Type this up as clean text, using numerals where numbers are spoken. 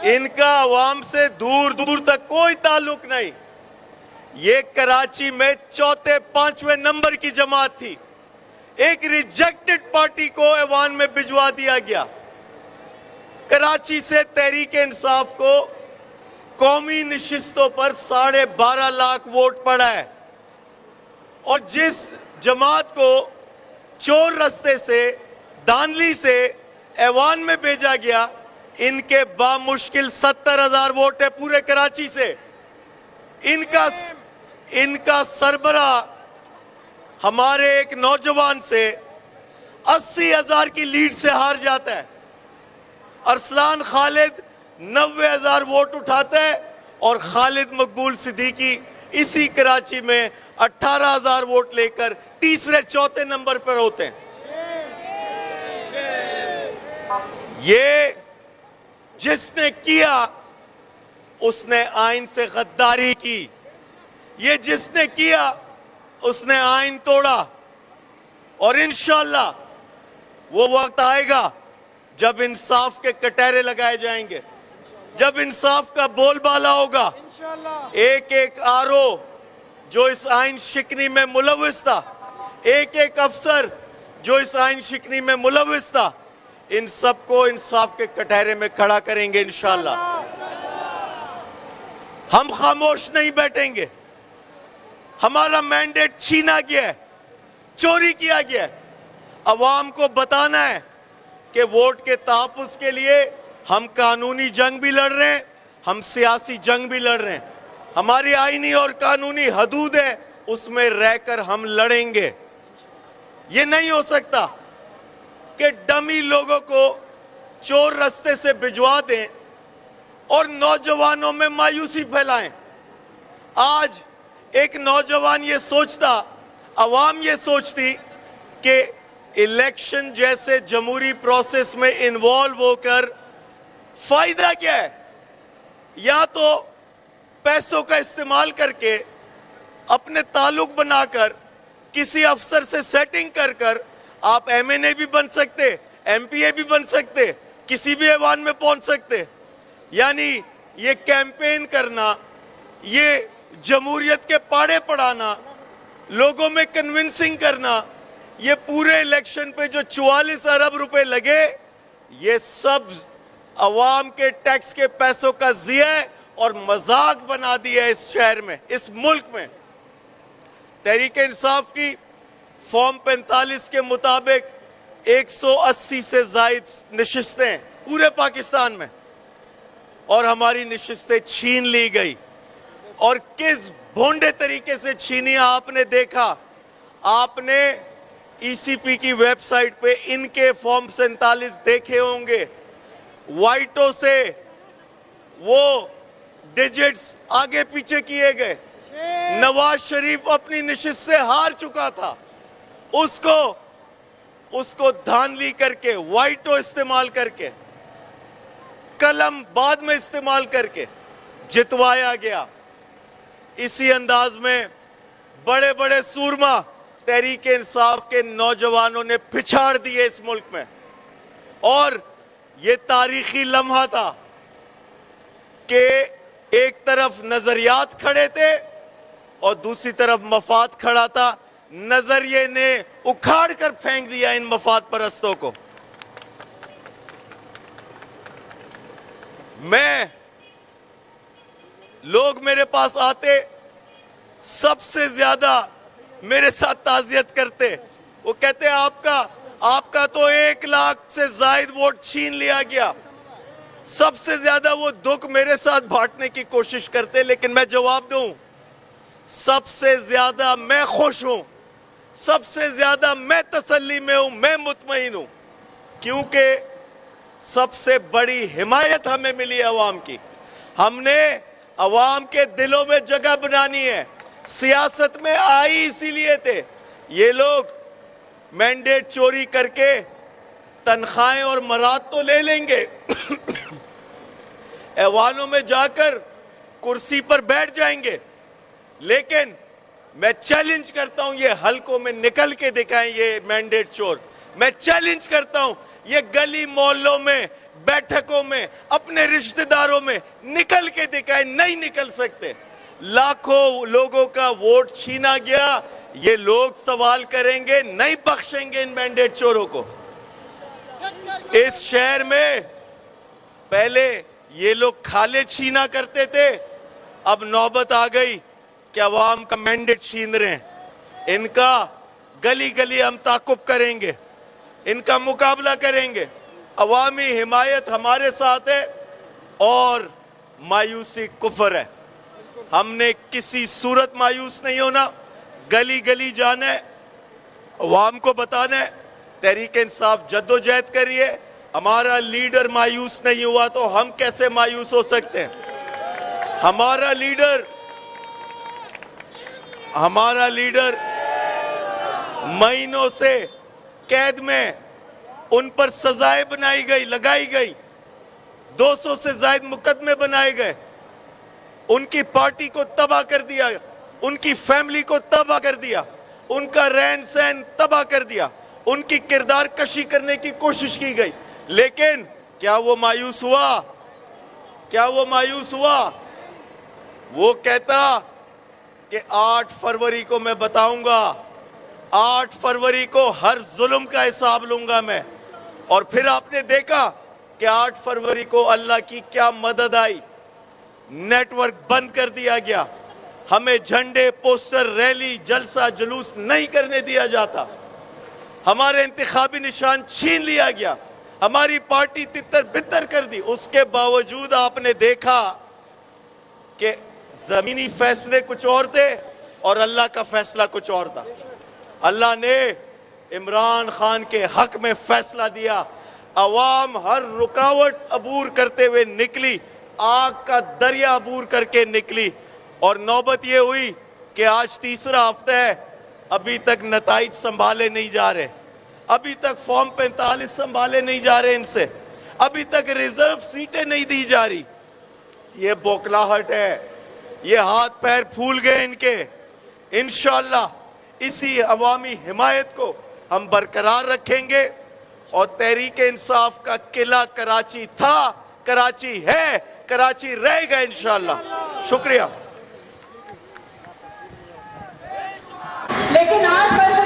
इनका अवाम से दूर दूर तक कोई ताल्लुक नहीं। ये कराची में चौथे पांचवें नंबर की जमात थी। एक रिजेक्टेड पार्टी को ऐवान में भिजवा दिया गया। कराची से तहरीक इंसाफ को कौमी नशिस्तों पर 12.5 लाख वोट पड़ा है, और जिस जमात को चोर रास्ते से दानली से ऐवान में भेजा गया, इनके बामुश्किल 70,000 वोट है पूरे कराची से। इनका सरबरा हमारे एक नौजवान से 80,000 की लीड से हार जाता है। अरसलान खालिद 90,000 वोट उठाता है, और खालिद मकबूल सिद्दीकी इसी कराची में 18,000 वोट लेकर तीसरे चौथे नंबर पर होते हैं। ये जिसने किया उसने आइन से गद्दारी की। ये जिसने किया उसने आइन तोड़ा, और इंशाअल्लाह वो वक्त आएगा जब इंसाफ के कटहरे लगाए जाएंगे, जब इंसाफ का बोलबाला होगा। एक एक आरओ जो इस आइन शिकनी में मुलव्विस था, एक एक अफसर जो इस आइन शिकनी में मुलव्विस था, इन सबको इंसाफ के कटहरे में खड़ा करेंगे इंशाअल्लाह। हम खामोश नहीं बैठेंगे। हमारा मैंडेट छीना गया है, चोरी किया गया है। अवाम को बताना है कि वोट के तहफ़्फ़ुज़ के लिए हम कानूनी जंग भी लड़ रहे हैं, हम सियासी जंग भी लड़ रहे हैं। हमारी आईनी और कानूनी हदूद है, उसमें रहकर हम लड़ेंगे। ये नहीं हो सकता कि डमी लोगों को चोर रास्ते से भिजवा दें और नौजवानों में मायूसी फैलाएं। आज एक नौजवान ये सोचता, अवाम ये सोचती कि इलेक्शन जैसे जमहूरी प्रोसेस में इन्वॉल्व होकर फायदा क्या है। या तो पैसों का इस्तेमाल करके अपने ताल्लुक बनाकर किसी अफसर से सेटिंग कर आप एमएनए भी बन सकते, एमपीए भी बन सकते, किसी भी ऐवान में पहुंच सकते। यानी ये कैंपेन करना, ये जमहूरियत के पाड़े पढ़ाना, लोगों में कन्विंसिंग करना, ये पूरे इलेक्शन पे जो 44 अरब रुपए लगे, ये सब अवाम के टैक्स के पैसों का ज़िया है और मजाक बना दिया है इस शहर में, इस मुल्क में। तहरीक इंसाफ की फॉर्म 45 के मुताबिक 180 से जायद नशिस्तें पूरे पाकिस्तान में, और हमारी नशिस्तें छीन ली गई। और किस भोंडे तरीके से छीनी आपने देखा। आपने ईसीपी की वेबसाइट पे इनके फॉर्म 47 देखे होंगे। वाइटो से वो डिजिट्स आगे पीछे किए गए। नवाज शरीफ अपनी नशिस्त से हार चुका था, उसको धांधली करके, वाइटो इस्तेमाल करके, कलम बाद में इस्तेमाल करके जितवाया गया। इसी अंदाज में बड़े बड़े सूरमा तहरीक इंसाफ के नौजवानों ने पिछाड़ दिए इस मुल्क में। और ये तारीखी लम्हा था कि एक तरफ नजरियात खड़े थे और दूसरी तरफ मफाद खड़ा था। नजरिए ने उखाड़ कर फेंक दिया इन मफाद परस्तों को। लोग मेरे पास आते, सबसे ज्यादा मेरे साथ ताज़ियत करते। वो कहते आपका तो 1 लाख से जायद वोट छीन लिया गया। सबसे ज्यादा वो दुख मेरे साथ बांटने की कोशिश करते, लेकिन मैं जवाब दूं, सबसे ज्यादा मैं खुश हूं, सबसे ज्यादा मैं तसल्ली में हूं, मैं मुतमईन हूं, क्योंकि सबसे बड़ी हिमायत हमें मिली अवाम की। हमने अवाम के दिलों में जगह बनानी है। सियासत में आई इसीलिए थे। ये लोग मैंडेट चोरी करके तनख्वाहें और मराद तो ले लेंगे, ऐवानों में जाकर कुर्सी पर बैठ जाएंगे, लेकिन मैं चैलेंज करता हूं ये हलकों में निकल के दिखाएं ये मैंडेट चोर। मैं चैलेंज करता हूं ये गली मोहल्लों में बैठकों में, अपने रिश्तेदारों में निकल के दिखाए, नहीं निकल सकते। लाखों लोगों का वोट छीना गया, ये लोग सवाल करेंगे, नहीं बख्शेंगे इन मैंडेट चोरों को। इस शहर में पहले ये लोग खाले छीना करते थे, अब नौबत आ गई कि अवाम का मैंडेट छीन रहे हैं। इनका गली गली हम ताकुब करेंगे, इनका मुकाबला करेंगे। अवामी हिमायत हमारे साथ है और मायूसी कुफर है। हमने किसी सूरत मायूस नहीं होना, गली गली जाना है, अवाम को बताना है तहरीक इंसाफ जद्दोजहद करिए। हमारा लीडर मायूस नहीं हुआ तो हम कैसे मायूस हो सकते हैं? हमारा लीडर महीनों से कैद में, उन पर सजाएं लगाई गई, 200 से ज्यादा मुकदमे बनाए गए, उनकी पार्टी को तबाह कर दिया, उनकी फैमिली को तबाह कर दिया, उनका रहन सहन तबाह कर दिया, उनकी किरदार कशी करने की कोशिश की गई। लेकिन क्या वो मायूस हुआ? वो कहता कि 8 फरवरी को मैं बताऊंगा, 8 फरवरी को हर जुल्म का हिसाब लूंगा मैं। और फिर आपने देखा कि 8 फरवरी को अल्लाह की क्या मदद आई, नेटवर्क बंद कर दिया गया, हमें झंडे, पोस्टर, रैली, जलसा, जुलूस नहीं करने दिया जाता, हमारे इंतखाबी निशान छीन लिया गया, हमारी पार्टी तितर बितर कर दी। उसके बावजूद आपने देखा कि जमीनी फैसले कुछ और थे और अल्लाह का फैसला कुछ और था। अल्लाह ने इमरान खान के हक में फैसला दिया, अवाम हर रुकावट अबूर करते हुए निकली, आग का दरिया अबूर करके निकली। और नौबत ये हुई कि आज तीसरा हफ्ता है, अभी तक नताइज संभाले नहीं जा रहे, अभी तक फॉर्म 45 संभाले नहीं जा रहे इनसे, अभी तक रिजर्व सीटें नहीं दी जा रही। ये बौखलाहट है, ये हाथ पैर फूल गए इनके। इंशाअल्लाह इसी अवामी हिमायत को हम बरकरार रखेंगे और तहरीक इंसाफ का किला कराची था, कराची है, कराची रहेगा इंशाअल्लाह। शुक्रिया। लेकिन आज